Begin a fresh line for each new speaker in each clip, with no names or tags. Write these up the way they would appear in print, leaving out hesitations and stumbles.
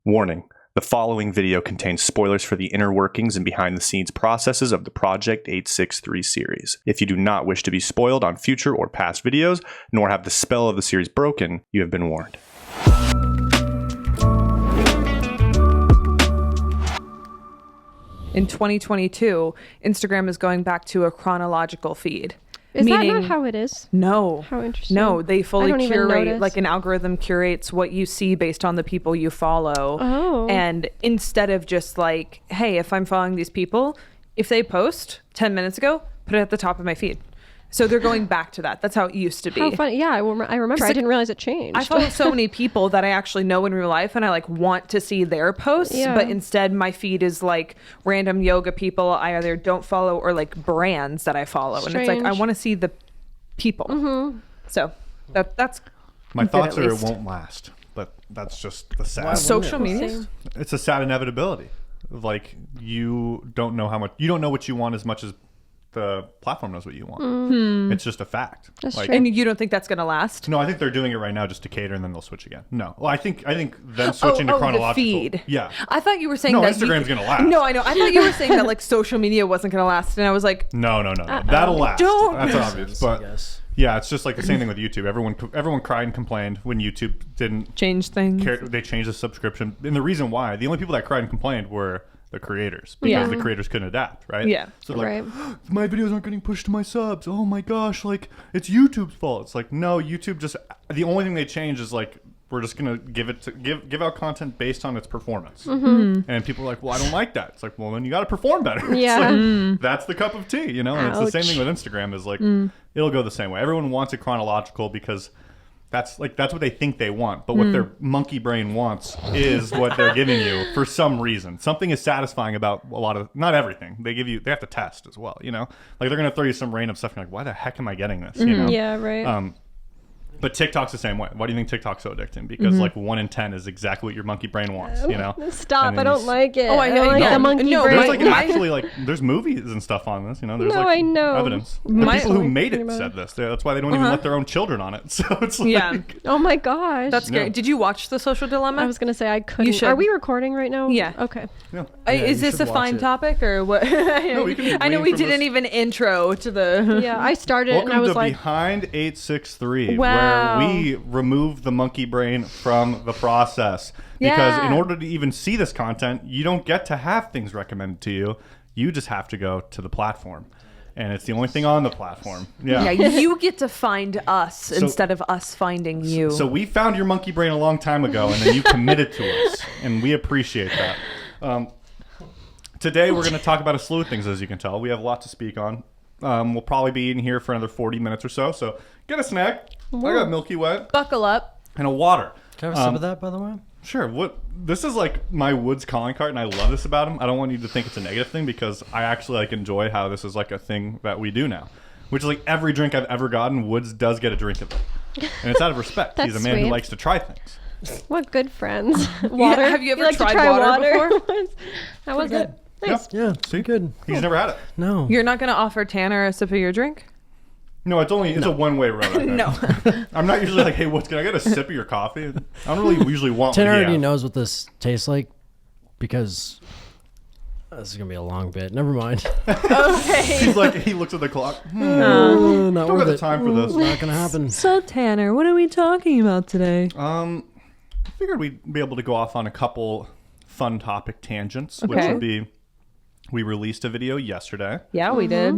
Warning. The following video contains spoilers for the inner workings and behind-the-scenes processes of the Project 863 series. If you do not wish to be spoiled on future or past videos, nor have the spell of the series broken, you have been warned.
In 2022, Instagram is going back to a chronological feed.
Is
Meaning,
that not how it is?
No.
How interesting.
No, they
I
fully
don't even
curate,
notice.
like an algorithm curates what you see based on the people you follow.
Oh.
And instead of just like, hey, if I'm following these people, if they post 10 minutes ago, put it at the top of my feed. So they're going back to that. That's how it used to be.
How funny. Yeah, I remember. I didn't realize it changed.
I follow so many people that I actually know in real life and I like want to see their posts,
Yeah.
but instead my feed is like random yoga people I either don't follow or like brands that I follow. And it's like, I
Strange.
want to see the people.
Mm-hmm.
So that's
My
good
thoughts
at
are it
least.
won't last, but that's just the sad.
Why
Social
wouldn't it?
media.
Same.
It's a sad inevitability. Like you don't know how much you don't know what you want as much as the platform knows what you want. It's just a fact.
That's
like,
true.
And you don't think that's going to last?
No, I think they're doing it right now just to cater, and then they'll switch again. No, well, I think them switching to
the
chronological.
feed.
Yeah,
I thought you were saying
No,
that
Instagram's gonna last.
No, I know. I thought you were saying that like social media wasn't going to last, and I was like,
no, that'll last.
Don't-
That's obvious,
I
but
guess.
yeah, it's just like the same thing with YouTube. Everyone cried and complained when YouTube didn't
change things.
care. They changed the subscription, and the reason why the only people that cried and complained were the creators because
Yeah.
the creators couldn't adapt, right?
Yeah.
So like,
Right.
my videos aren't getting pushed to my subs. Oh my gosh, like it's YouTube's fault. It's like no, YouTube just the only thing they change is like we're just gonna give out content based on its performance. And people are like, well, I don't like that. It's like, well, then you got to perform better. It's
Yeah.
like, that's the cup of tea, you know. And it's the same
Ouch.
thing with Instagram. Is like it'll go the same way. Everyone wants it chronological because. That's what they think they want, but what their monkey brain wants is what they're giving you for some reason. Something is satisfying about a lot of, not everything. They have to test as well, you know? Like they're gonna throw you some random stuff and you're like, why the heck am I getting this? You know?
Yeah, right.
But TikTok's the same way. Why do you think TikTok's so addicting? Because like 1 in 10 is exactly what your monkey brain wants, you know?
Stop.
And
I
then
don't like it.
Oh, I know.
don't like
No,
the monkey
no,
brain.
There's like
My-
actually like there's movies and stuff on this, you know. There's
No,
like
I know.
evidence. The
My-
people who
Like,
made
thinking
it
about
said
it.
this. That's why they don't even let their own children on it. So it's like,
Yeah.
Oh my gosh.
That's scary.
Yeah.
Did you watch The Social Dilemma?
I was gonna say I couldn't.
should.
Are we recording right now?
Yeah.
Okay.
yeah.
Is
you
this a
should
fine
watch it.
topic or what?
No, we can
I know
glean
we
from
didn't
this.
even intro to the.
Yeah, I started
Welcome
and I was
to
like,
Behind 863,
Wow.
where we remove the monkey brain from the process. Because in
Yeah.
order to even see this content, you don't get to have things recommended to you. You just have to go to the platform. And it's the only thing on the platform. Yeah.
Yeah, you get to find us instead of us finding you.
So we found your monkey brain a long time ago, and then you committed to us, and we appreciate that. Today we're going to talk about a slew of things, as you can tell. We have a lot to speak on. We'll probably be in here for another 40 minutes or so. So get a snack. I got Milky Way
Buckle up.
and a water.
Can I have a sip of that, by the way?
Sure. This is like my Woods calling card, and I love this about him. I don't want you to think it's a negative thing because I actually like enjoy how this is like a thing that we do now, which is like every drink I've ever gotten, Woods does get a drink of it, and it's out of respect. He's a
That's
man who
sweet.
likes to try things.
what good friends. Water.
have you ever
like to
tried
try
water
before? How was it? Nice.
Yeah,
See?
good.
He's never had it.
No.
You're not going to offer Tanner a sip of your drink?
No, it's a one-way road. I think.
No.
I'm not usually like, hey, what's can I get a sip of your coffee? I don't really usually want.
Tanner
what he
already
has.
knows what this tastes like because this is going to be a long bit. Never mind.
Okay.
He's like, he looks at the clock.
Not
Don't got
worth
the
it.
time for this.
Not going to happen.
So, Tanner, what are we talking about today?
I figured we'd be able to go off on a couple fun topic tangents, which
Okay.
would be, we released a video yesterday.
Yeah, we did.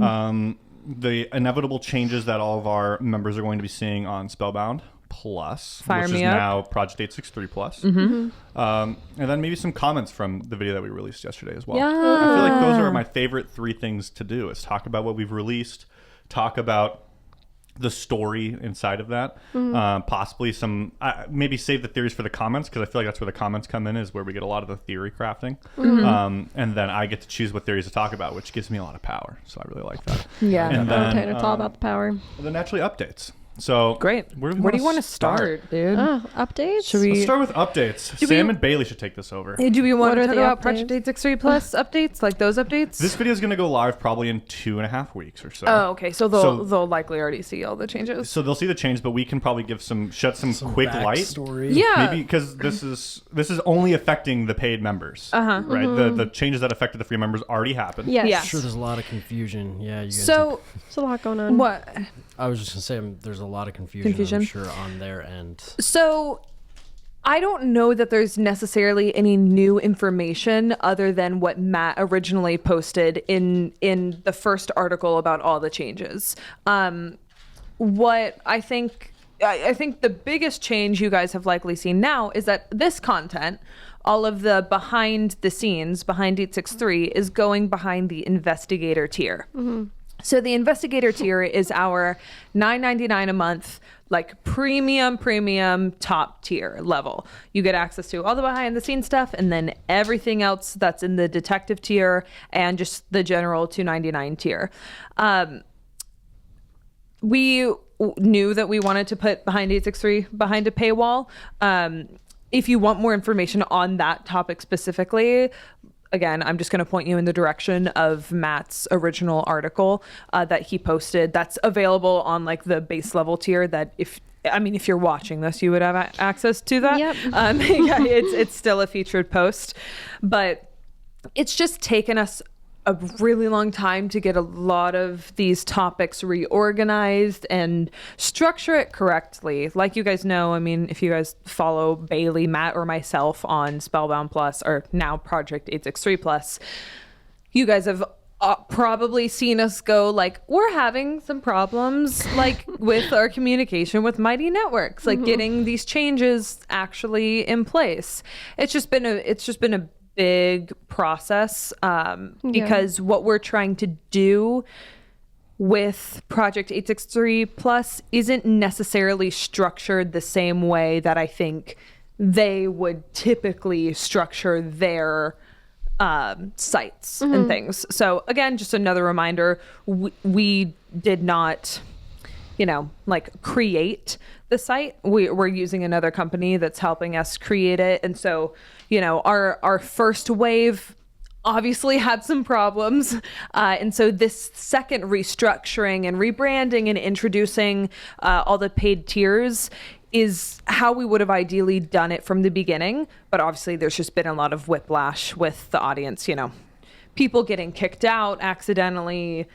The inevitable changes that all of our members are going to be seeing on Spellbound Plus,
Fire
which
me
is
up.
now Project 863 Plus. And then maybe some comments from the video that we released yesterday as well.
Yeah.
I feel like those are my favorite three things to do is talk about what we've released, talk about the story inside of that, possibly some maybe save the theories for the comments because I feel like that's where the comments come in is where we get a lot of the theory crafting, and then I get to choose what theories to talk about, which gives me a lot of power, so I really like that.
Yeah.
And
Oh,
then
Tanner, it's all about the power.
then naturally updates. So
Great.
Where
do you want to start, dude?
Oh, updates?
Should we?
Let's start with updates. Sam and Bailey should take this over.
Do we want
What
to
are
talk
the
about
updates?
Project 863 Plus updates, like those updates?
This video is going to go live probably in 2.5 weeks or so.
Oh, okay. So they'll likely already see all the changes.
So they'll see the change, but we can probably shed some quick light.
Backstory.
Yeah.
Maybe because this is only affecting the paid members.
Uh-huh.
Right. The changes that affected the free members already happened.
Yes.
Yeah.
I'm sure there's a lot of confusion. Yeah, you guys.
So
There's a lot going on.
what?
I was just gonna say there's a lot of confusion. I'm sure on their end.
So I don't know that there's necessarily any new information other than what Matt originally posted in the first article about all the changes. What I think the biggest change you guys have likely seen now is that this content, all of the behind the scenes, behind 863, is going behind the investigator tier. So the investigator tier is our $9.99 a month, like premium top tier level. You get access to all the behind the scenes stuff, and then everything else that's in the detective tier and just the general $2.99 tier. We knew that we wanted to put behind 863 behind a paywall. If you want more information on that topic specifically, again, I'm just going to point you in the direction of Matt's original article that he posted. That's available on like the base level tier. That if you're watching this, you would have access to that.
Yep.
Yeah, it's still a featured post, but it's just taken us a really long time to get a lot of these topics reorganized and structure it correctly. Like you guys know, I mean, if you guys follow Bailey, Matt, or myself on Spellbound Plus, or now Project 863 Plus, you guys have probably seen us go like, we're having some problems like with our communication with Mighty Networks, like getting these changes actually in place. It's just been a big process because what we're trying to do with Project 863 Plus isn't necessarily structured the same way that I think they would typically structure their sites and things. So again, just another reminder, we did not create the site. We're using another company that's helping us create it. And so, our first wave obviously had some problems. And so this second restructuring and rebranding and introducing all the paid tiers is how we would have ideally done it from the beginning. But obviously there's just been a lot of whiplash with the audience, people getting kicked out accidentally,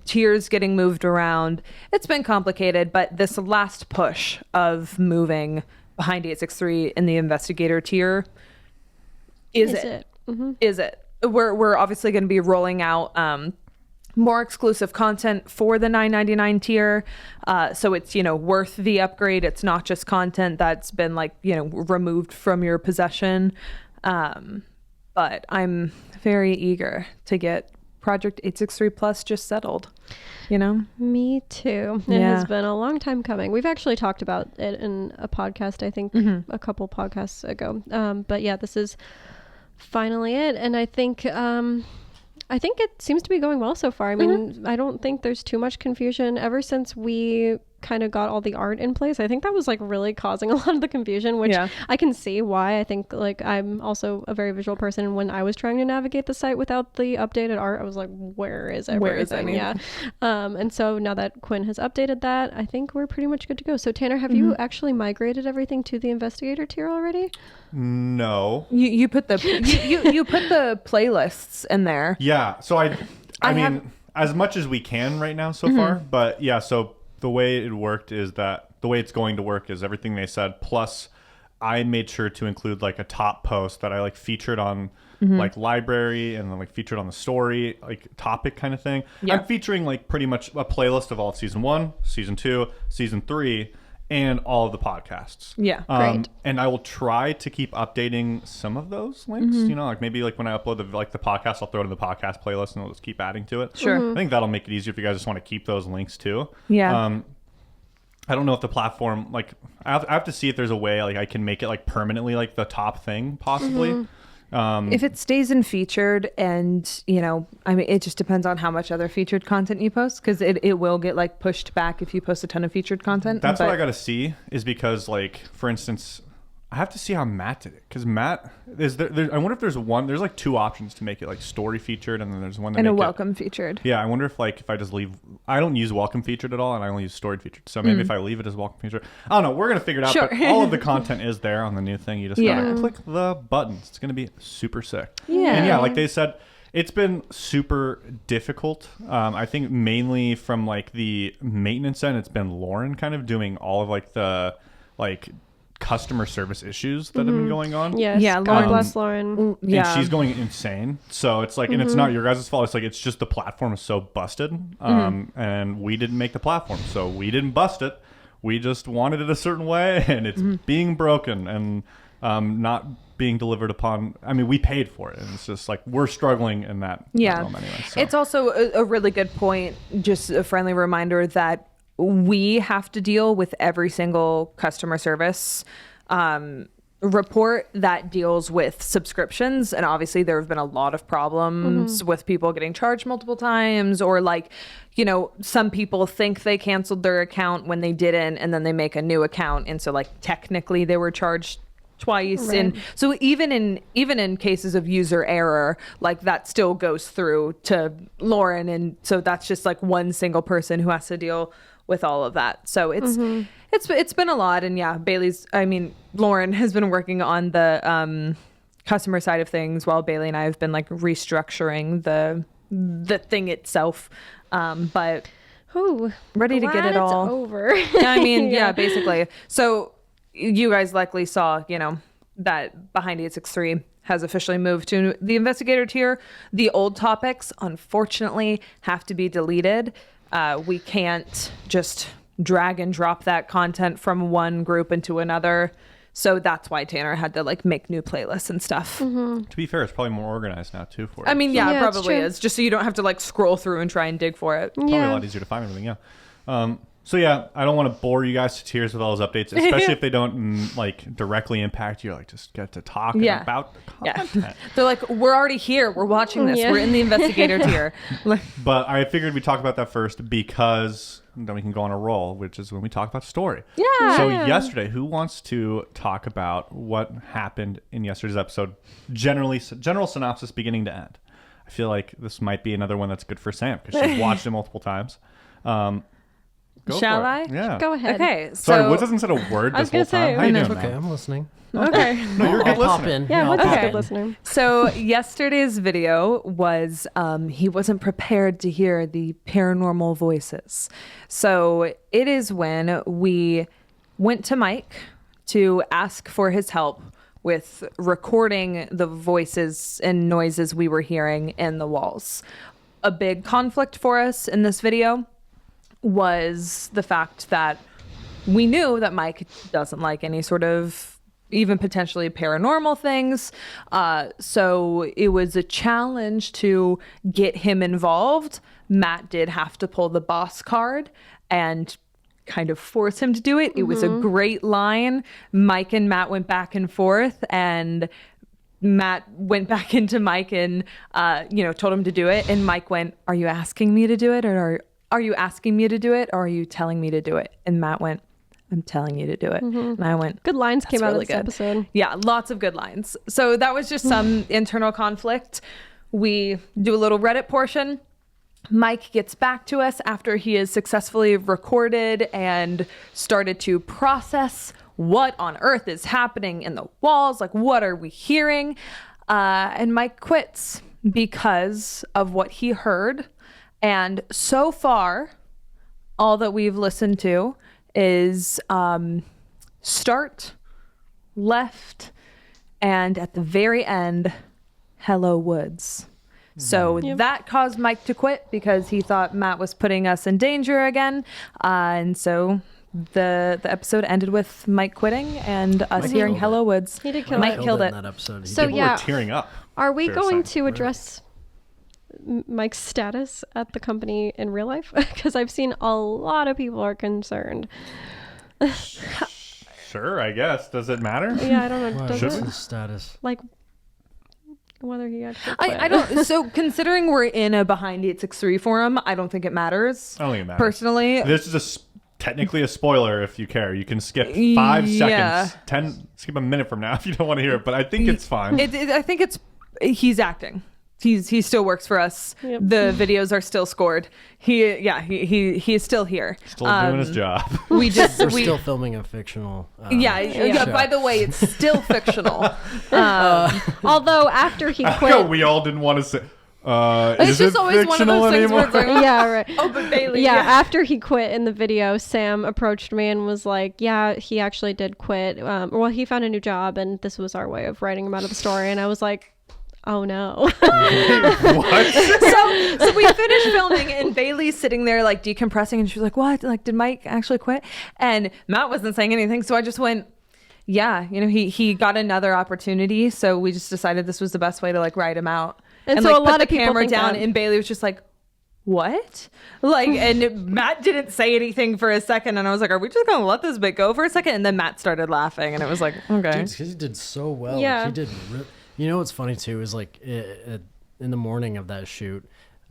tiers getting moved around. It's been complicated, but this last push of moving behind 863 in the investigator tier is it. Is it? We're obviously going to be rolling out more exclusive content for the $9.99 tier, so it's worth the upgrade. It's not just content that's been removed from your possession, but I'm very eager to get Project 863 Plus just settled.
Me too. It has been a long time coming. We've actually talked about it in a podcast, I think a couple podcasts ago. But yeah, this is finally it. And I think it seems to be going well so far. I mean, I don't think there's too much confusion ever since we kind of got all the art in place. I think that was really causing a lot of the confusion, which I can see why. I think I'm also a very visual person, and when I was trying to navigate the site without the updated art, I was like, where is everything?
Where is it?
Yeah. And so now that Quinn has updated that, I think we're pretty much good to go. So Tanner, have you actually migrated everything to the investigator tier already?
No.
You put the you put the playlists in there.
Yeah. So I mean, as much as we can right now so far, but yeah. So the way it's going to work is everything they said. Plus, I made sure to include a top post that I featured on library, and then featured on the story, topic kind of thing. Yeah. I'm featuring pretty much a playlist of all of season 1, season 2, season 3. And all of the podcasts.
Yeah,
great.
And I will try to keep updating some of those links. Maybe when I upload the podcast, I'll throw it in the podcast playlist, and I'll just keep adding to it.
Sure.
I think that'll make it easier if you guys just want to keep those links too.
Yeah.
I don't know if the platform I have to see if there's a way I can make it permanently the top thing possibly.
If it stays in featured and, I mean, it just depends on how much other featured content you post, because it will get like pushed back if you post a ton of featured content.
That's what I got to see, is because, like, for instance, I have to see how Matt did it, because Matt is there. I wonder if there's like 2 options to make it like story featured, and then there's one that
And a
make
welcome featured.
Yeah, I wonder if I just leave. I don't use welcome featured at all, and I only use storied featured. So maybe if I leave it as welcome featured, I don't know. We're gonna figure it out.
Sure.
But all of the content is there on the new thing. You just gotta click the buttons. It's gonna be super sick.
Yeah.
And yeah, like they said, it's been super difficult. I think mainly from like the maintenance end, it's been Lauren kind of doing all of like the customer service issues that have been going on.
Yes.
Yeah,
God
Lauren-
bless Lauren.
Yeah.
And she's going insane. So it's like, and it's not your guys' fault. It's like, it's just the platform is so busted. And we didn't make the platform. So we didn't bust it. We just wanted it a certain way, and it's being broken and not being delivered upon. I mean, we paid for it. And it's just like, we're struggling in that realm anyway. So.
It's also a really good point. Just a friendly reminder that we have to deal with every single customer service report that deals with subscriptions. And obviously there have been a lot of problems with people getting charged multiple times, or like, some people think they canceled their account when they didn't, and then they make a new account. And so like technically they were charged twice.
Right.
And so even in cases of user error, like that still goes through to Lauren. And so that's just like one single person who has to deal with all of that. So it's been a lot. And yeah, Lauren has been working on the customer side of things, while Bailey and I have been like restructuring the thing itself. But
Ooh,
ready to get
glad
it all
it's over.
yeah, basically. So you guys likely saw, that Behind 863 has officially moved to the investigator tier. The old topics, unfortunately, have to be deleted. We can't just drag and drop that content from one group into another. So that's why Tanner had to like make new playlists and stuff.
To be fair, it's probably more organized now too for you.
I mean, yeah,
Yeah,
it
it's
probably
true.
is. Just so you don't have to like scroll through and try and dig for it.
Probably a lot easier to find everything, yeah. So yeah, I don't want to bore you guys to tears with all those updates, especially if they don't like directly impact you. Like, just get to talk about the content.
They're like, we're already here. We're watching this.
Yeah.
We're in the investigator tier. Like,
But I figured we'd talk about that first, because then we can go on a roll, which is when we talk about story.
yeah.
So yesterday, who wants to talk about what happened in yesterday's episode? General synopsis, beginning to end. I feel like this might be another one that's good for Sam, because she's watched it multiple times. Go
Shall
for it.
I?
Yeah.
Go ahead.
Okay. So,
Sorry, Woods hasn't said a word
I was
this whole
gonna say,
time. How you
I
doing,
Okay,
man?
I'm listening.
okay.
No, you're a good
I'll pop
listener.
in.
Yeah,
I'll
Woods is
pop
a good
in.
listener.
So yesterday's video was he wasn't prepared to hear the paranormal voices. So it is when we went to Mike to ask for his help with recording the voices and noises we were hearing in the walls. A big conflict for us in this video was the fact that we knew that Mike doesn't like any sort of even potentially paranormal things. So it was a challenge to get him involved. Matt did have to pull the boss card and kind of force him to do it. It was a great line. Mike and Matt went back and forth, and Matt went back into Mike and, told him to do it. And Mike went, "Are you asking me to do it? Or are you asking me to do it? Or are you telling me to do it?" And Matt went, "I'm telling you to do it." And I went,
Good lines came out of
really
this episode.
yeah, lots of good lines. So that was just some internal conflict. We do a little Reddit portion. Mike gets back to us after he has successfully recorded and started to process what on earth is happening in the walls. Like, what are we hearing? And Mike quits because of what he heard. And so far, all that we've listened to is start, left, and at the very end, hello Woods. So that caused Mike to quit because he thought Matt was putting us in danger again. And so the episode ended with Mike quitting and us hearing
killed
hello Woods.
He did kill
Mike
it.
killed
in
it.
that episode.
So
People
yeah,
were tearing up.
are we
They were
going
saying,
to address Mike's status at the company in real life? Because I've seen a lot of people are concerned.
Sure, I guess. Does it matter?
Yeah, I don't know.
Wow,
Does
what's
it?
his status?
Like, whether he actually quit.
I don't. So considering we're in a behind 863 forum, I don't think it matters.
I don't think it matters.
Personally,
This is technically a spoiler if you care. You can skip 5
Yeah.
seconds, skip a minute from now if you don't want to hear it. But I think it's fine.
I think he's acting. He still works for us.
Yep.
The videos are still scored. He is still here.
Still doing his job.
We just
We're still filming a fictional.
yeah.
show.
By the way, it's still fictional.
Although after he
No,
quit,
we all didn't want to say.
It's
Is
just
it
always one of
fictional
those things
anymore?
where it's like,
yeah, right.
oh, but Bailey.
Yeah, after he quit in the video, Sam approached me and was like, yeah, he actually did quit. Well, he found a new job, and this was our way of writing him out of the story. And I was like, oh no.
What?
So we finished filming and Bailey's sitting there like decompressing and she was like, what? Like, did Mike actually quit? And Matt wasn't saying anything. So I just went, yeah, he got another opportunity. So we just decided this was the best way to like write him out.
And
And
so
like
a lot
put the
of people
camera
think
down
that.
and Bailey was just like, what? Like, and Matt didn't say anything for a second. And I was like, are we just going to let this bit go for a second? And then Matt started laughing and it was like, okay.
Dude, he did so well.
Yeah.
He did. You know what's funny too is like in the morning of that shoot,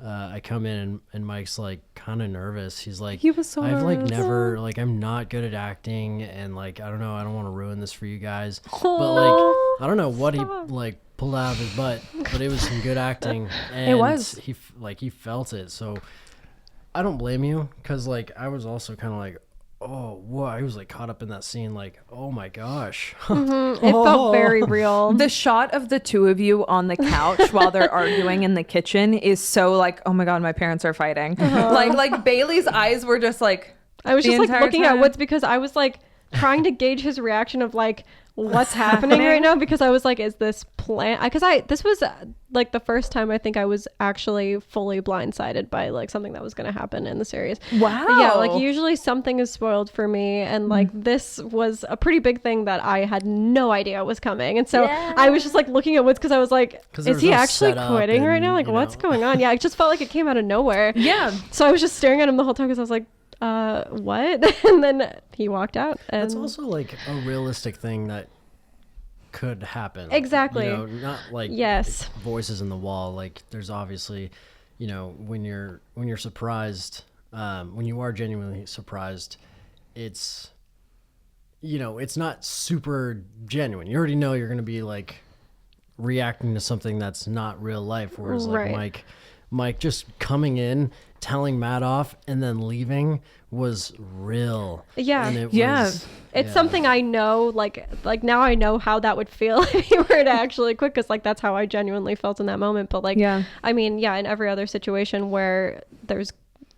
I come in and Mike's like kind of nervous. He's like,
He was so
I've like
nervous.
never like I'm not good at acting and like I don't know, I don't want to ruin this for you guys. But like I don't know what he like pulled out of his butt, but it was some good acting. And
was.
He felt it. So I don't blame you because like I was also kind of like, oh, whoa, I was like caught up in that scene, like, oh my gosh.
It felt very real.
The shot of the two of you on the couch while they're arguing in the kitchen is so like, oh my God, my parents are fighting. Like Bailey's eyes were just like,
I was
the
just like
entire
looking at
time.
Woods because I was like trying to gauge his reaction of like what's happening right now because I was like, is this plan? Because this was like the first time I think I was actually fully blindsided by like something that was going to happen in the series.
wow.
Yeah, like usually something is spoiled for me, and like this was a pretty big thing that I had no idea was coming, and so I was just like looking at Woods because I was like,
'Cause there
is
was
he
no
actually
setup
quitting right
and,
now? Like,
you
what's
know.
going on? Yeah, it just felt like it came out of nowhere.
Yeah.
So I was just staring at him the whole time because I was like, what? And then he walked out. And
That's also like a realistic thing that could happen.
Exactly.
You know, not like
Yes.
voices in the wall. Like there's obviously, you know, when you're surprised, when you are genuinely surprised, it's, you know, it's not super genuine. You already know you're going to be like reacting to something that's not real life. Whereas like
Right.
Mike just coming in, telling Matt off, and then leaving was real.
Yeah.
And it
Yeah.
was,
It's
yeah.
something I know, like now I know how that would feel if he were to actually quit, because like that's how I genuinely felt in that moment. But like,
Yeah.
I mean, yeah, in every other situation where there's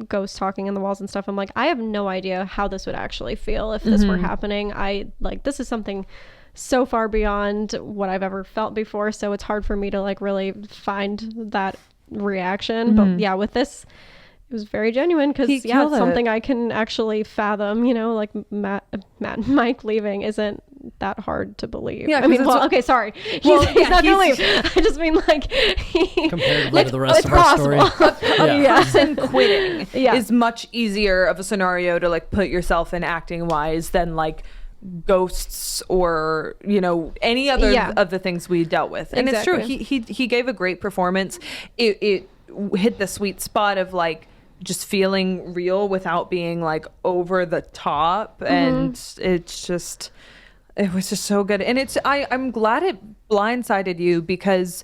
ghosts talking in the walls and stuff, I'm like, I have no idea how this would actually feel if this were happening. I like, this is something so far beyond what I've ever felt before, so it's hard for me to like really find that reaction. But yeah, with this, it was very genuine because
He
yeah,
killed
it's
it.
something I can actually fathom. You know, like Mike leaving isn't that hard to believe.
Yeah,
I
'cause
mean,
it's
well,
a-
okay, sorry, he's
yeah,
not gonna
he's-
leave. I just mean like
Comparatively to the rest
it's
of our story.
possible.
A person quitting
Yeah.
is much easier of a scenario to like put yourself in acting wise than like ghosts or, you know, any other
Yeah.
of the things we dealt with. And it's true.
Exactly.
He gave a great performance. It hit the sweet spot of like just feeling real without being like over the top. And it's just, it was just so good. And it's, I'm glad it blindsided you because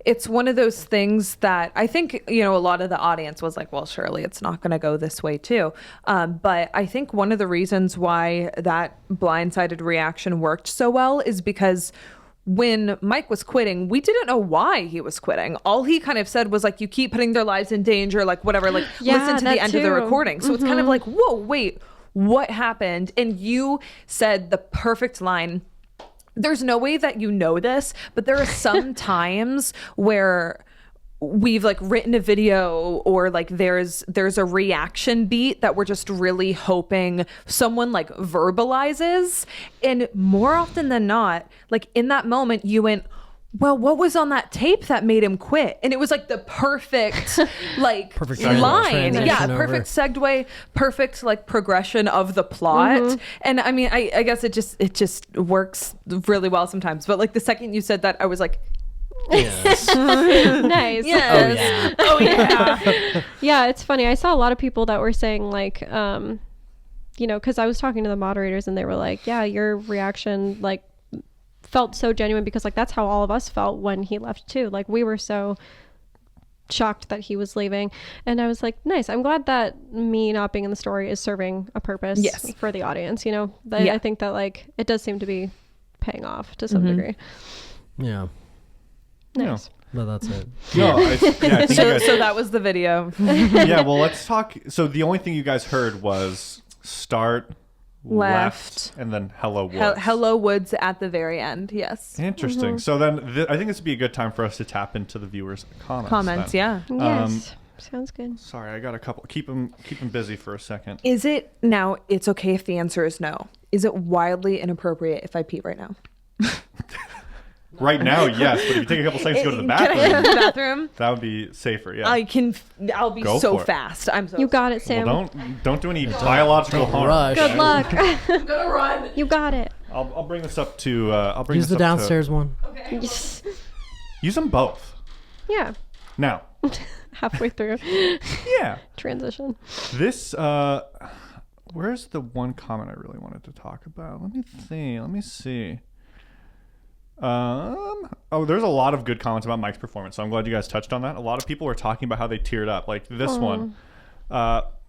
it's one of those things that I think, you know, a lot of the audience was like, well, surely it's not going to go this way too. But I think one of the reasons why that blindsided reaction worked so well is because when Mike was quitting, we didn't know why he was quitting. All he kind of said was like, you keep putting their lives in danger, like whatever, like
Yeah,
listen to
that
the end of the
too.
recording. So it's kind of like, whoa, wait, what happened? And you said the perfect line. There's no way that you know this, but there are some times where we've like written a video or like there's a reaction beat that we're just really hoping someone like verbalizes. And more often than not, like in that moment you went, well, what was on that tape that made him quit? And it was like the perfect like
Perfect
line.
transition
Yeah,
over.
perfect segue, perfect like progression of the plot. And I mean, I guess it just works really well sometimes. But like the second you said that, I was like,
Yes.
Nice.
Yes.
Oh,
Oh yeah.
Yeah, it's funny. I saw a lot of people that were saying like, you know, because I was talking to the moderators and they were like, yeah, your reaction like felt so genuine because like that's how all of us felt when he left too. Like we were so shocked that he was leaving, and I was like, nice. I'm glad that me not being in the story is serving a purpose
Yes.
for the audience. You know,
Yeah.
I think that like it does seem to be paying off to some degree.
Yeah.
Nice.
But that's it.
No, I think you guys,
So that was the video.
yeah, well, let's talk. So the only thing you guys heard was start, left, and then hello woods.
Hello Woods at the very end. Yes.
Interesting. So then I think this would be a good time for us to tap into the viewers' comments.
Yeah.
Yes. Sounds good.
Sorry, I got a couple. Keep them busy for a second.
Is it now? It's okay if the answer is no. Is it wildly inappropriate if I pee right now?
Right now, yes, but if you take a couple seconds to go to the
Can I go to
bathroom,
the bathroom?
that would be safer. Yeah.
I'll be
Go
so
for it.
fast. I'm so.
You got it, Sam.
well, don't do any biological harm.
rush.
Good luck.
I'm gonna run.
You got it.
I'll bring this up to. I'll bring
Use
this
the
up
downstairs one.
Use them both.
Yeah.
Now,
Halfway through
yeah,
transition.
this. Where's the one comment I really wanted to talk about? Let me see. Oh, there's a lot of good comments about Mike's performance, so I'm glad you guys touched on that. A lot of people were talking about how they teared up, like this one.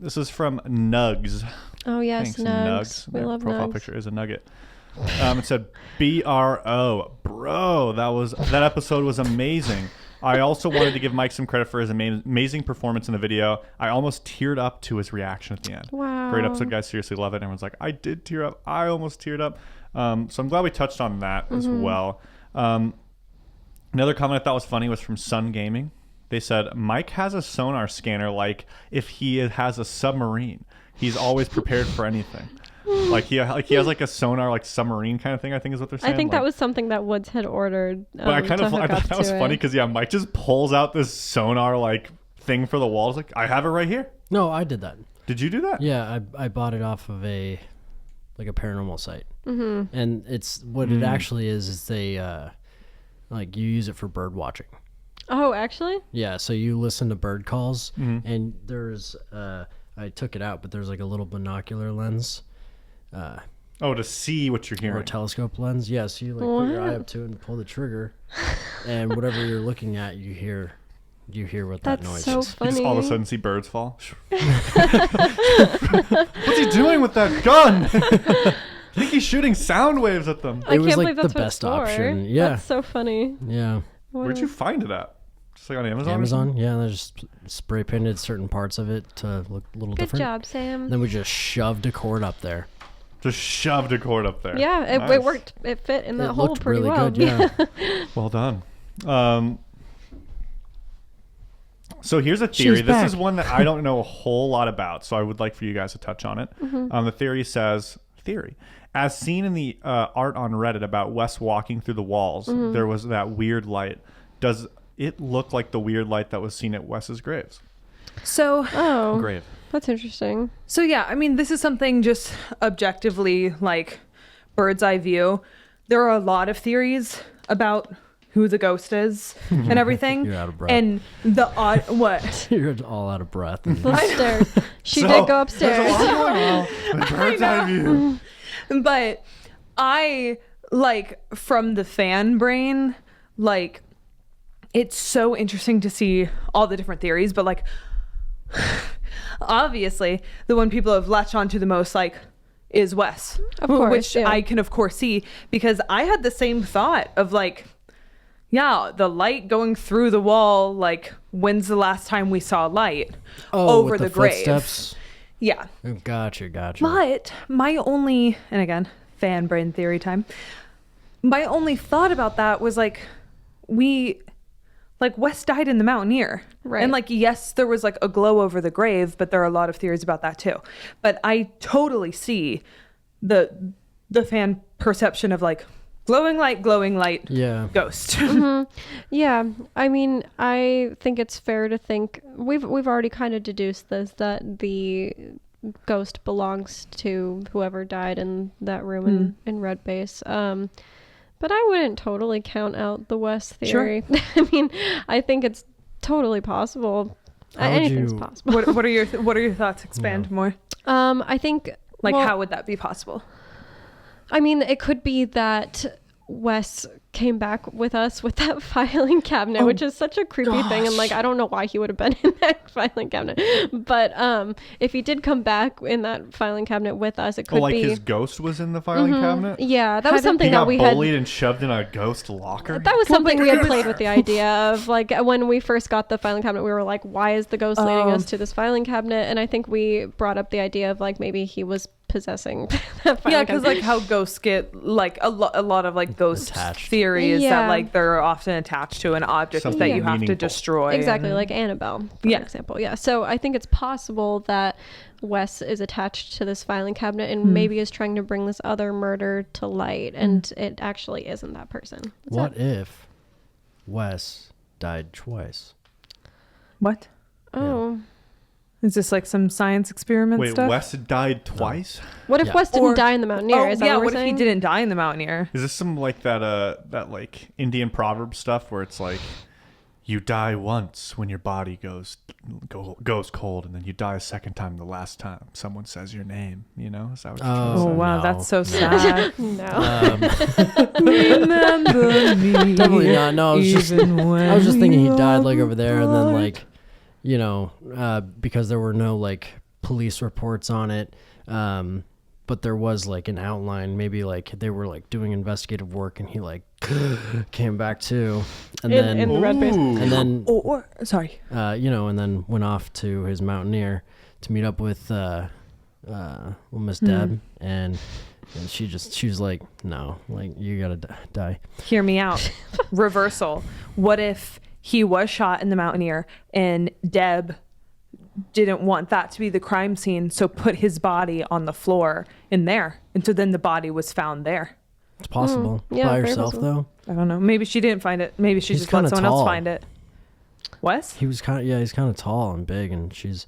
This is from Nugs.
Oh yes,
Thanks,
nugs. We
Their
love
profile
nugs.
picture is a nugget. It said BRO. Bro, that episode was amazing. I also wanted to give Mike some credit for his amazing performance in the video. I almost teared up to his reaction at the end.
Wow.
Great episode, guys. Seriously love it. Everyone's like, I did tear up. I almost teared up. So I'm glad we touched on that as well. Another comment I thought was funny was from Sun Gaming. They said, Mike has a sonar scanner like if he has a submarine. He's always prepared for anything. Like he has like a sonar like submarine kind of thing, I think is what they're saying.
I think
like,
that was something that Woods had ordered.
but I
to hook
I
up
thought that was
to
funny
it.
because Mike just pulls out this sonar like thing for the walls. Like, I have it right here.
No, I did that.
Did you do that?
Yeah, I bought it off of a paranormal site, and it's what it actually is they like you use it for bird watching.
Oh, actually?
Yeah, so you listen to bird calls, and there's I took it out, but there's like a little binocular lens.
Oh, to see what you're
Or a
hearing.
telescope lens. Yeah, so you like put your eye up to it and pull the trigger, and whatever you're looking at, you hear what that
That's
noise
so
is.
You
funny.
just all of a sudden see birds fall. What's he doing with that gun? I think he's shooting sound waves at them.
I
It was,
can't
like,
believe
the
that's what
best
it's for.
option. Yeah.
That's so funny.
Yeah,
Where'd you find it at? Just like on Amazon? or
Amazon. Yeah, they just spray painted certain parts of it to look a little
Good
different.
job, Sam.
Then we just shoved a cord up there.
something? Just shoved a cord up there.
Yeah, it
Nice.
worked. It fit in that
It
hole
looked
pretty
really
well.
good. Yeah.
Well done. So here's a theory.
She's
This
back.
is one that I don't know a whole lot about, so I would like for you guys to touch on it. The theory says, as seen in the art on Reddit about Wes walking through the walls, there was that weird light. Does it look like the weird light that was seen at Wes's grave?
So
Oh, that's interesting.
So yeah, I mean, this is something just objectively like bird's eye view. There are a lot of theories about who the ghost is and everything.
You're out of breath.
And the odd what?
You're all out of breath.
Upstairs. She
So,
did go
there's a
upstairs.
lot going on. The bird's eye view.
But I like from the fan brain, like it's so interesting to see all the different theories, but like obviously the one people have latched onto the most like is Wes,
Of course,
which
yeah.
I can of course see because I had the same thought of like, yeah, the light going through the wall. Like, when's the last time we saw light over
with
the grave?
footsteps.
Yeah,
Oh, gotcha.
but my only, and again, fan brain theory time. My only thought about that was like, Wes died in the Mountaineer.
Right.
And like, yes, there was like a glow over the grave, but there are a lot of theories about that too. But I totally see the fan perception of like glowing light,
Yeah.
ghost.
Yeah, I mean, I think it's fair to think we've already kind of deduced this, that the ghost belongs to whoever died in that room in Red Base. But But I wouldn't totally count out the Wes
Sure.
theory. I mean, I think it's totally possible.
How would
Anything's
you-
possible.
What are your thoughts? Expand more.
I think
Like,
well,
how would that be possible?
I mean, it could be that Wes came back with us with that filing cabinet, which is such a creepy thing, and like I don't know why he would have been in that filing cabinet. But if he did come back in that filing cabinet with us, it could
like
be
his ghost was in the filing cabinet.
yeah, that was
He
something
got
that we had.
bullied and shoved in a ghost locker.
That was something we had played with the idea of. Like when we first got the filing cabinet, we were like, why is the ghost leading us to this filing cabinet? And I think we brought up the idea of like maybe he was possessing that filing
Yeah, because
cabinet.
like how ghosts get like a lot of like ghost
Attached.
theory is
Yeah.
that like they're often attached to an object
Something
that you have to
meaningful.
destroy.
Exactly,
and-
like Annabelle, for
Yeah.
example. Yeah. So I think it's possible that Wes is attached to this filing cabinet and maybe is trying to bring this other murder to light, and it actually isn't that person. It's
What if Wes died twice?
What
Oh.
is this like some science experiment
Wait,
stuff?
Wes died twice?
What if
Yeah.
Wes didn't
Or-
die in the Mountaineer?
Oh
Is that
yeah,
what,
what
we're
if he
saying?
didn't die in the Mountaineer?
Is this some like that like Indian proverb stuff where it's like you die once when your body goes cold, and then you die a second time the last time someone says your name? You know, is that what you're trying to
Oh
say?
wow,
no,
that's so
no.
sad.
No.
Remember me.
Definitely not. No, I was just
even
I was just
when
thinking he
we
died
are
like over there, and then
apart.
like, you know, because there were no like police reports on it, but there was like an outline. Maybe like they were like doing investigative work, and he like came back too, and then
in the red base.
Ooh.
and then
Or sorry.
you know, and then went off to his Mountaineer to meet up with Miss Deb, and she was like, no, like you gotta die.
Hear me out. Reversal. What if he was shot in the Mountaineer and Deb didn't want that to be the crime scene, so put his body on the floor in there, and so then the body was found there.
It's possible.
yeah,
By
very
herself
possible.
though.
I don't know. Maybe she didn't find it. Maybe she
He's
just let
kinda
someone else
tall.
find it. Wes?
He was he's kind of tall and big, and she's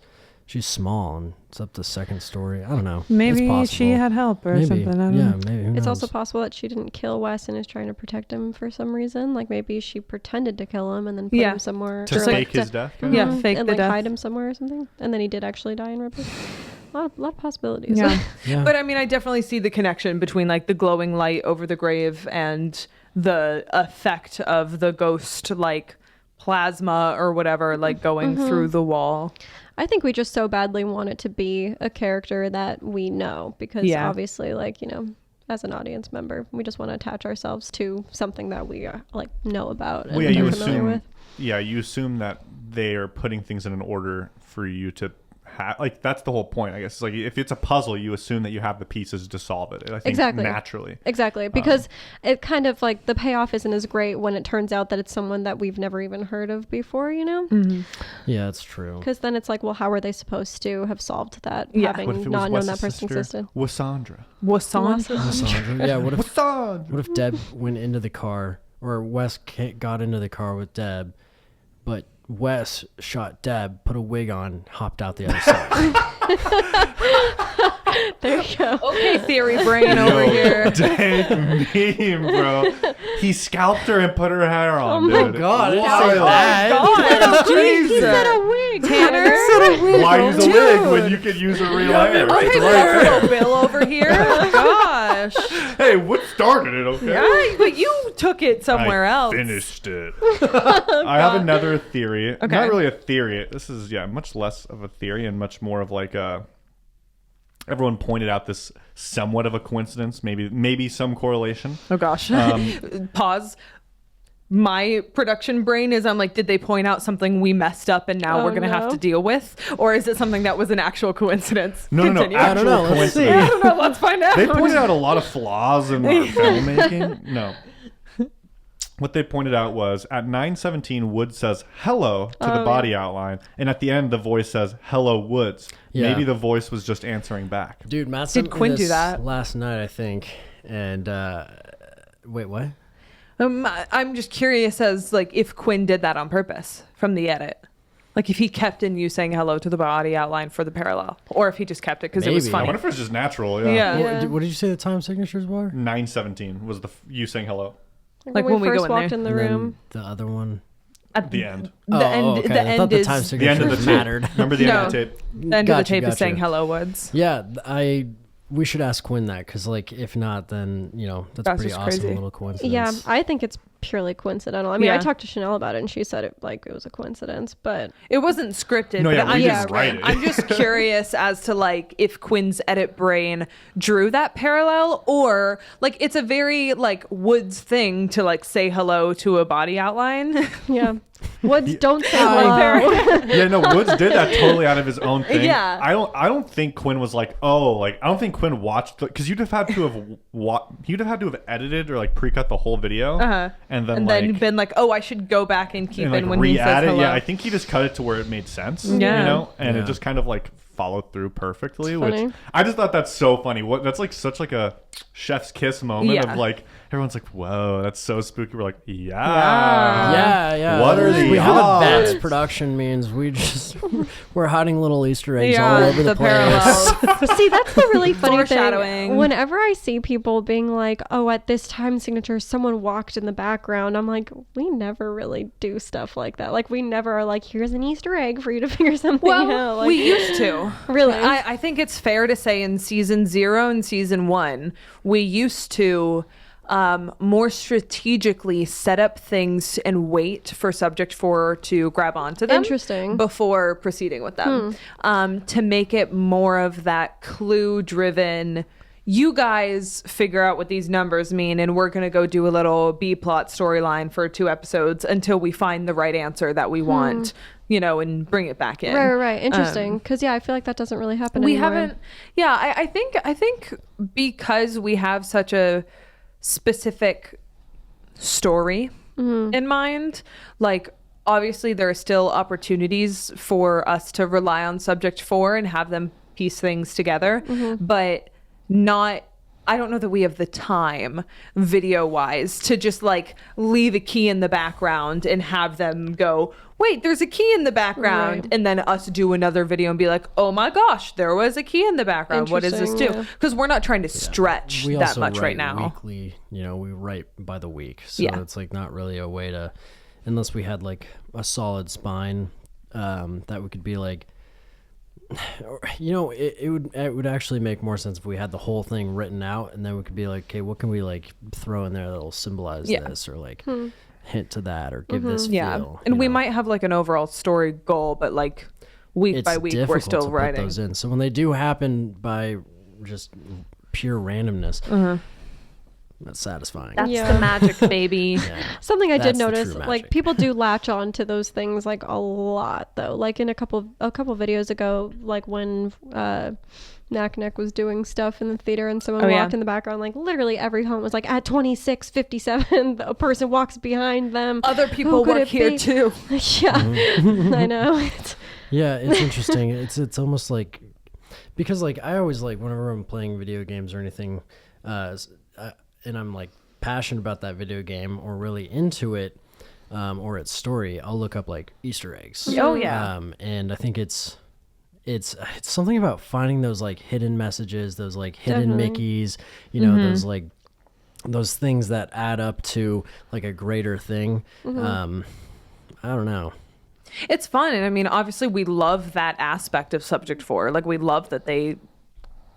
small, and it's up the second story. I don't know. It's
Maybe
possible.
she had help or
Maybe.
something. I don't
Yeah,
know.
maybe. Who
It's
knows?
also possible that she didn't kill Wes and is trying to protect him for some reason. Like maybe she pretended to kill him and then put
Yeah.
him somewhere.
To
or,
fake
like,
his death?
Yeah,
Mhm,
fake
and
the
like
death.
hide him somewhere or something, and then he did actually die in Ripley. A lot of possibilities.
Yeah.
Yeah.
But I mean, I definitely see the connection between like the glowing light over the grave and the effect of the ghost like plasma or whatever like going through the wall.
I think we just so badly want it to be a character that we know because
Yeah.
obviously, like, you know, as an audience member, we just want to attach ourselves to something that we like know about and
Well, yeah, you
are familiar
assume.
with.
Yeah, you assume that they are putting things in an order for you to have. Like that's the whole point, I guess. It's like if it's a puzzle, you assume that you have the pieces to solve it. I think
Exactly.
naturally.
Exactly, because it kind of like the payoff isn't as great when it turns out that it's someone that we've never even heard of before, you know?
Yeah, it's true.
Because then it's like, well, how are they supposed to have solved that,
Yeah.
having
What if it was
not known
Wes's
that person
sister,
existed?
Wassandra?
Wasandra?
Sandra. Yeah. What if
Wassandra.
What if Deb went into the car, or Wes got into the car with Deb, but Wes shot Deb, put a wig on, hopped out the other side?
There you go.
Okay, theory brain over
Yo,
here.
dang meme, bro. He scalped her and put her hair on,
my
dude.
God, I didn't
Wild.
say that.
God,
Crazy.
Jesus.
a wig,
Tanner.
Why use a wig when you could use a real hair?
Okay, little Bill over here. Gosh.
Hey, what started it, okay?
Yeah, but you took it somewhere
I
else.
finished it. I have another theory.
Okay.
Not really a theory. This is much less of a theory and much more of like a. Everyone pointed out this somewhat of a coincidence, maybe some correlation.
Oh gosh. Pause. My production brain is I'm like, did they point out something we messed up and now
Oh,
we're gonna have
no.
to deal with? Or is it something that was an actual coincidence?
No,
Continue.
I don't know.
actual
Let's see.
coincidence.
I don't know, let's find out.
They pointed out a lot of flaws in our filmmaking. No. What they pointed out was at 9:17, Woods says hello to the body outline, and at the end, the voice says hello, Woods.
Yeah.
Maybe the voice was just answering back.
Dude, Matt
Did
sent me
Quinn do
this
that?
last night, I think. And wait, what?
I'm just curious as like if Quinn did that on purpose from the edit. Like if he kept in you saying hello to the body outline for the parallel, or if he just kept it because it was
Maybe.
I
funny.
wonder if it was just natural. Yeah.
Yeah.
Yeah.
What did you say the time signatures were?
9:17 was you saying hello.
Like
when we
go
first
in
walked
there.
in the
And then
room.
the other one.
At
The end.
The end.
okay.
The
I thought
end
the
is
time
The end of the
signature
tape.
mattered.
Remember the end
No.
of the tape?
the end of the
Gotcha,
tape is
gotcha.
saying hello, Woods.
Yeah, we should ask Quinn that because, like, if not, then that's
That's
pretty
just
awesome
crazy.
little coincidence.
Yeah, I think it's purely coincidental. I mean, I
Yeah.
talked to Chanel about it, and she said it was a coincidence. But
It wasn't scripted.
No,
but
yeah,
I'm
we
just,
didn't write it.
I'm just curious as to like if Quinn's edit brain drew that parallel, or like it's a very like Woods thing to like say hello to a body outline.
yeah, Woods don't say
Like,
hello.
Yeah, no, Woods did that totally out of his own thing.
Yeah.
I don't think Quinn was like, I don't think Quinn watched, because you'd have had to have edited or like pre-cut the whole video, and then
and
like
then been like, oh, I should go back and keep
and like
in when he says
re-add it.
hello.
Yeah, I think he just cut it to where it made sense.
Yeah.
And
Yeah.
it just kind of like followed through perfectly.
It's
Which
funny.
I just thought that's so funny. That's like such like a chef's kiss moment
Yeah.
of like everyone's like, whoa, that's so spooky. We're like,
Yeah.
What are the
we have
odds?
advanced production means we're hiding little Easter eggs
Yeah,
all over the place.
parallels.
See, that's the really funny
Foreshadowing.
thing. Whenever I see people being like, "Oh, at this time signature, someone walked in the background," I'm like, we never really do stuff like that. Like, we never are like, "Here's an Easter egg for you to figure something
Well,
out." Like,
we used to.
Really?
I think it's fair to say in season 0 and season 1, we used to more strategically set up things and wait for subject 4 to grab onto them.
Interesting.
Before proceeding with them. To make it more of that clue driven. You guys figure out what these numbers mean, and we're going to go do a little B plot storyline for 2 episodes until we find the right answer that we want, and bring it back in.
right. Interesting. Because I feel like that doesn't really happen
We
anymore.
haven't. Yeah, I think because we have such a specific story in mind, like obviously there are still opportunities for us to rely on subject 4 and have them piece things together, but not. I don't know that we have the time video wise to just like leave a key in the background and have them go, wait, there's a key in the background.
Right.
And then us do another video and be like, oh my gosh, there was a key in the background. What does this do?
Interesting, yeah.
Because we're not trying to stretch
We
that
also
much right
write
now.
weekly, we write by the week. So
Yeah.
it's like not really a way to, unless we had like a solid spine, that we could be like, it would actually make more sense if we had the whole thing written out, and then we could be like, okay, what can we like throw in there that'll symbolize
Yeah.
this, or like hint to that, or give this
Yeah.
feel.
And we might have like an overall story goal, but like week
it's
by week,
difficult
we're still
to
writing.
put those in. So when they do happen by just pure randomness, that's satisfying.
That's
Yeah.
the magic, baby.
Something I did
That's the
notice,
true
like
magic.
people do latch on to those things like a lot though. Like in a couple videos ago, like when Naknek was doing stuff in the theater and someone
Oh, yeah.
walked in the background, like literally every home was like at 26:57 a person walks behind them.
Other people
could
work
it
here
be?
too.
Yeah. I know. It's-
Yeah, it's interesting. It's almost like, because like I always like whenever I'm playing video games or anything, and I'm like passionate about that video game or really into it, or its story, I'll look up like Easter eggs.
Oh, yeah.
And I think it's something about finding those like hidden messages, those like hidden Mickeys, those like those things that add up to like a greater thing. I don't know.
It's fun. And I mean, obviously, we love that aspect of Subject 4. Like, we love that they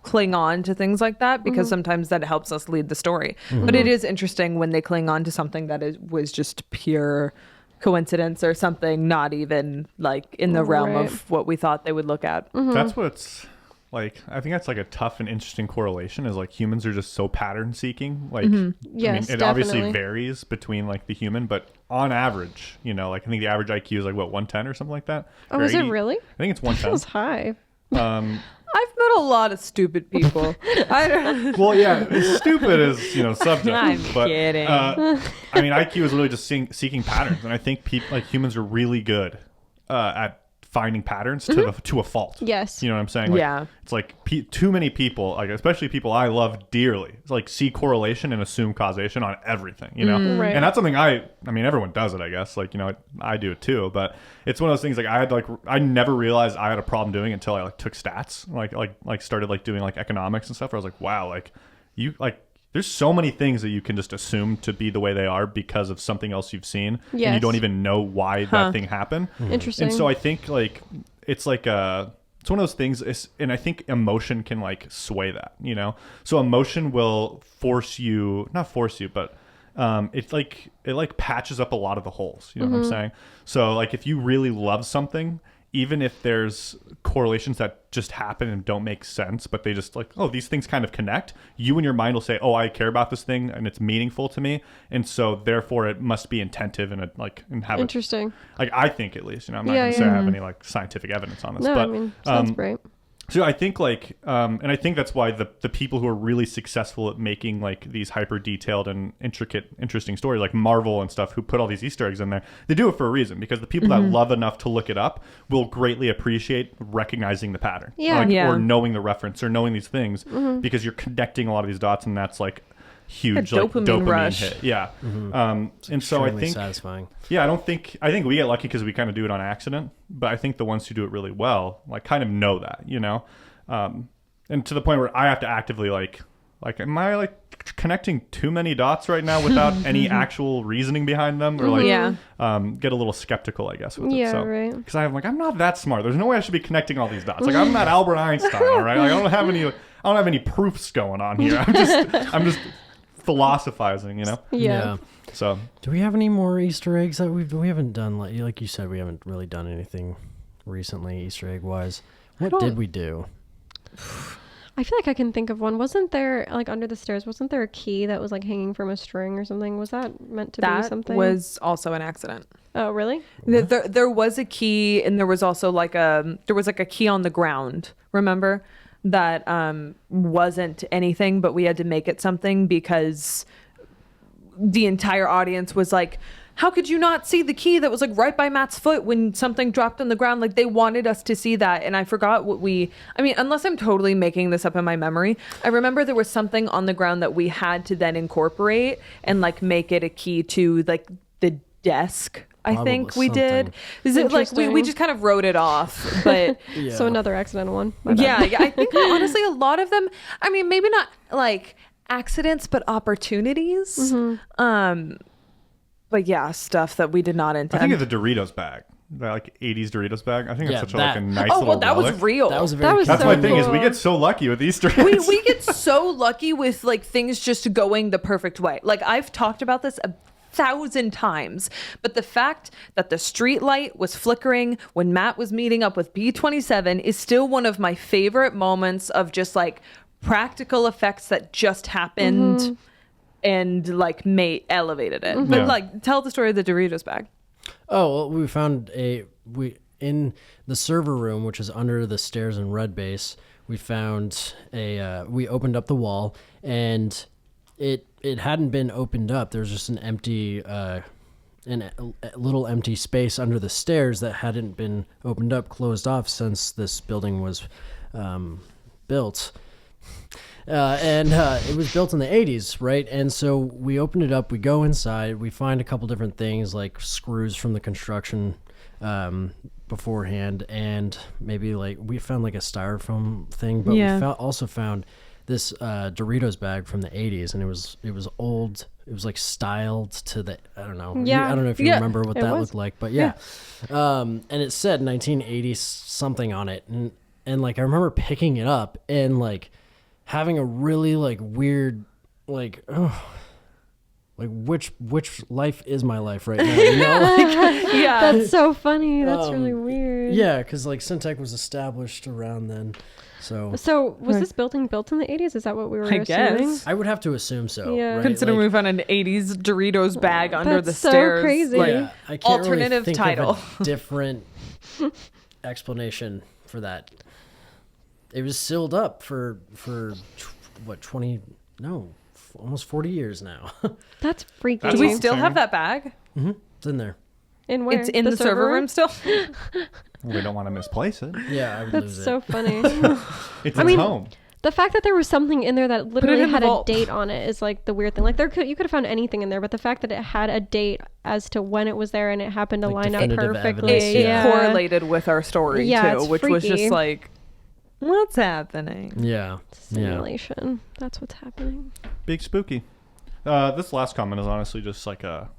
cling on to things like that because sometimes that helps us lead the story. But it is interesting when they cling on to something that was just pure coincidence or something not even like in the realm
Right.
of what we thought they would look at.
That's what's like. I think that's like a tough and interesting correlation. Is like humans are just so pattern seeking. Like,
Yes,
it obviously
definitely.
varies between like the human, but on average, like I think the average IQ is like what 110 or something like that.
Oh,
Or
is it
80?
really?
I think it's
That was
110.
high.
I've met a lot of stupid people. I don't,
Well, yeah, it's stupid as subject.
I'm
but,
kidding.
I mean, IQ is really just seeking patterns, and I think humans are really good at finding patterns to a fault.
Yes.
You know what I'm saying? Like,
Yeah.
It's like too many people, like especially people I love dearly, like see correlation and assume causation on everything.
Right.
And that's something I mean, everyone does it, I guess. Like I do it too, but it's one of those things. Like I never realized I had a problem doing it until I like took stats, like started like doing like economics and stuff. Where I was like, wow, like you like there's so many things that you can just assume to be the way they are because of something else you've seen, and you
Yes.
don't even know why that thing happened.
Interesting.
And so I think like it's like it's one of those things, and I think emotion can like sway that, you know. So emotion will not force you, but it patches up a lot of the holes. You know what I'm saying? So like if you really love something, even if there's correlations that just happen and don't make sense, but they just like, oh, these things kind of connect, you and your mind will say, oh, I care about this thing and it's meaningful to me, and so therefore it must be intentive and have
Interesting.
like I think, at least, you know, I'm not
Yeah,
gonna say
yeah.
I have any like scientific evidence on this,
No,
but
I mean, sounds great.
so I think like, and I think that's why the people who are really successful at making like these hyper detailed and intricate, interesting stories, like Marvel and stuff, who put all these Easter eggs in there, they do it for a reason, because the people that love enough to look it up will greatly appreciate recognizing the pattern, or knowing the reference or knowing these things, because you're connecting a lot of these dots, and that's like huge,
A
like
dopamine rush.
hit. Yeah. And so I
Extremely
think
satisfying.
yeah, I think we get lucky because we kind of do it on accident, but I think the ones who do it really well, like, kind of know that, you know, and to the point where I have to actively like, am I like connecting too many dots right now without any actual reasoning behind them, or like, get a little skeptical, I guess, with it. So,
right.
because I'm like, I'm not that smart. There's no way I should be connecting all these dots. Like, I'm not Albert Einstein, all right? Like, I don't have any proofs going on here. I'm just philosophizing, you know.
Yeah.
So
Do we have any more Easter eggs that we haven't done? Like you said, we haven't really done anything recently Easter egg wise. What did we do?
I feel like I can think of one. Wasn't there, like, under the stairs, wasn't there a key that was like hanging from a string or something? Was that meant to be
That
something?
was also an accident.
Oh, really?
There was a key, and there was also like a key on the ground. Remember that wasn't anything, but we had to make it something because the entire audience was like, how could you not see the key that was like right by Matt's foot when something dropped on the ground? Like, they wanted us to see that. And I forgot unless I'm totally making this up in my memory, I remember there was something on the ground that we had to then incorporate and like make it a key to like the desk. I
Probably
think we did. Is it like we
Interesting.
just kind of wrote it off, but
Yeah.
So another accidental one. My bad.
yeah, I think that honestly a lot of them, I mean, maybe not like accidents, but opportunities. But yeah, stuff that we did not
I
intend.
think it's a Doritos bag, that like 80s Doritos bag. I think
Yeah,
it's such
that.
a nice
oh,
little
well, that
relic.
was real.
That was a
That
very
was
That's
so
my thing is we
cool.
get so lucky with Easter eggs.
we get so lucky with like things just going the perfect way. Like, I've talked about this 1,000 times, but the fact that the street light was flickering when Matt was meeting up with B27 is still one of my favorite moments of just like practical effects that just happened and like elevated it. But
Yeah.
like, tell the story of the Doritos bag.
Oh, well, we found in the server room, which is under the stairs in Red Base. We found we opened up the wall, and it hadn't been opened up. There was just an empty, a little empty space under the stairs that hadn't been opened up, closed off since this building was built. And it was built in the 80s, right? And so we opened it up, we go inside, we find a couple different things like screws from the construction beforehand, and maybe like we found like a styrofoam thing, but we also found this Doritos bag from the 80s, and it was old. It was like styled to the, I don't know.
Yeah.
I don't know if you
Yeah.
remember what
It
that
was.
looked like, but yeah. And it said 1980 something on it. And like, I remember picking it up and like having a really like weird, like, like which life is my life right now? You know? Like,
Yeah.
That's so funny. That's really weird.
yeah, because like Syntec was established around then. So
So was this building built in the 80s? Is that what we were
I
assuming?
guess.
I would have to assume so.
Yeah.
Right?
Considering
Like,
we found an 80s Doritos bag under the
That's so
stairs.
crazy.
Like,
yeah, I can't
alternative
really think
title.
of a different explanation for that. It was sealed up for what, 20, no, almost 40 years now.
That's freaky.
That's
do we
awesome.
still have that bag?
It's in there.
In where?
It's in the server room still?
We don't want to misplace it.
Yeah, I would
That's
lose
so
it.
funny.
It's
I
its
mean,
home.
The fact that there was something in there that literally
in the
had a
vault.
date on it is like the weird thing. Like you could have found anything in there, but the fact that it had a date as to when it was there and it happened to
Like
line up
definitive
perfectly.
evidence,
It
yeah.
correlated with our story
Yeah,
too,
it's
which was
freaky.
just like What's happening?
Yeah.
Simulation. That's what's happening.
Big spooky. This last comment is honestly just like a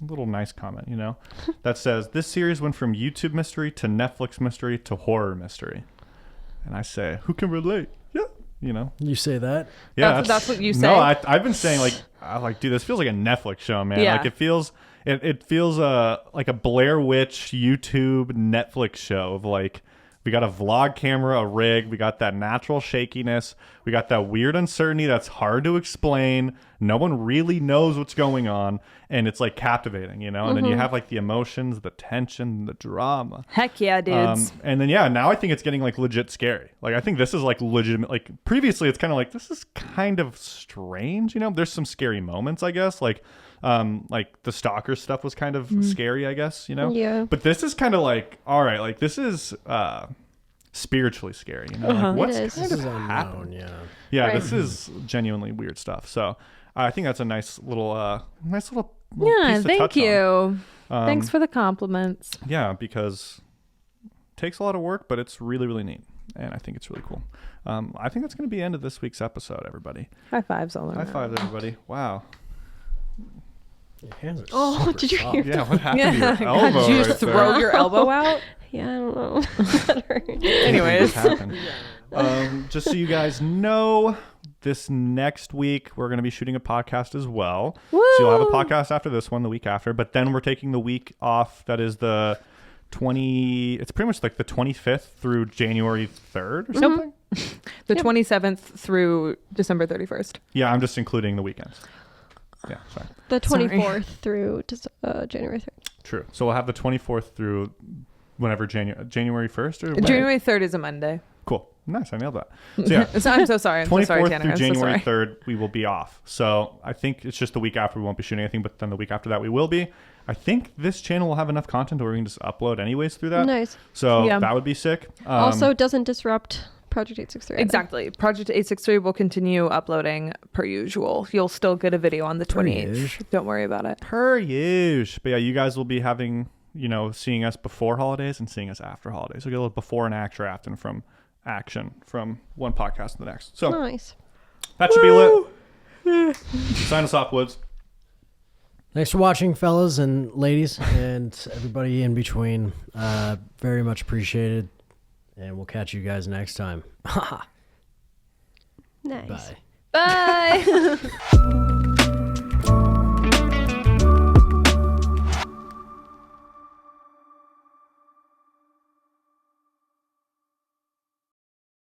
little nice comment, you know, that says this series went from YouTube mystery to Netflix mystery to horror mystery. And I say, who can relate? Yeah. You know,
You say that?
yeah,
That's what you say?
No, I've been saying like, dude, this feels like a Netflix show, man.
Yeah.
Like it feels like a Blair Witch YouTube Netflix show of like, we got a vlog camera, a rig, we got that natural shakiness, we got that weird uncertainty that's hard to explain. No one really knows what's going on, and it's like captivating, you know. And then you have like the emotions, the tension, the drama.
Heck yeah, dudes.
And then now I think it's getting like legit scary. Like I think this is like legitimate. Like previously, it's kind of like this is kind of strange, you know. There's some scary moments, I guess. Like the stalker stuff was kind of scary, I guess, you know.
Yeah.
But this is kind of like, all right, like this is spiritually scary, you know. Like, what's
It is.
kind
This
of
is
happened?
unknown, yeah.
Yeah,
Right.
this is genuinely weird stuff. So I think that's a nice little piece
Yeah,
to
thank
touch on.
you. Thanks for the compliments.
Yeah, because it takes a lot of work, but it's really, really neat. And I think it's really cool. I think that's going to be the end of this week's episode, everybody.
High fives all around.
High fives, everybody. Wow.
Your hands are
Oh,
super
did you
soft.
hear
Yeah, what happened to
Yeah,
your
God,
elbow
did you
right
just
there?
throw your elbow out?
Yeah, I don't know. That hurt.
Anyways.
What happened? Just so you guys know, this next week we're going to be shooting a podcast as well. So you'll have a podcast after this one, the week after. But then we're taking the week off. That is the 20. It's pretty much like the 25th through January 3rd or something.
The 27th through December 31st.
Yeah, I'm just including the weekends. Yeah, sorry.
The
Sorry.
24th through January 3rd.
True. So we'll have the 24th through whenever January 1st or when?
January 3rd is a Monday.
Cool. Nice. I nailed that. So yeah,
So I'm so sorry. I'm so
24th
sorry, Tanner.
through
I'm so
January
sorry.
3rd, we will be off. So I think it's just the week after we won't be shooting anything, but then the week after that we will be. I think this channel will have enough content where we can just upload anyways through that.
Nice.
So
Yeah.
that would be sick.
Also, doesn't disrupt Project 863. either.
Exactly. Project 863 will continue uploading per usual. You'll still get a video on the 28th.
usual.
Don't worry about it.
per use. But yeah, you guys will be having, seeing us before holidays and seeing us after holidays. So get a little before and after and from action from one podcast to the next. So
Nice.
that should be lit. Sign us off, Woods.
Thanks for watching, fellas and ladies, and everybody in between. Very much appreciated. And we'll catch you guys next time.
Nice.
Bye.
Bye.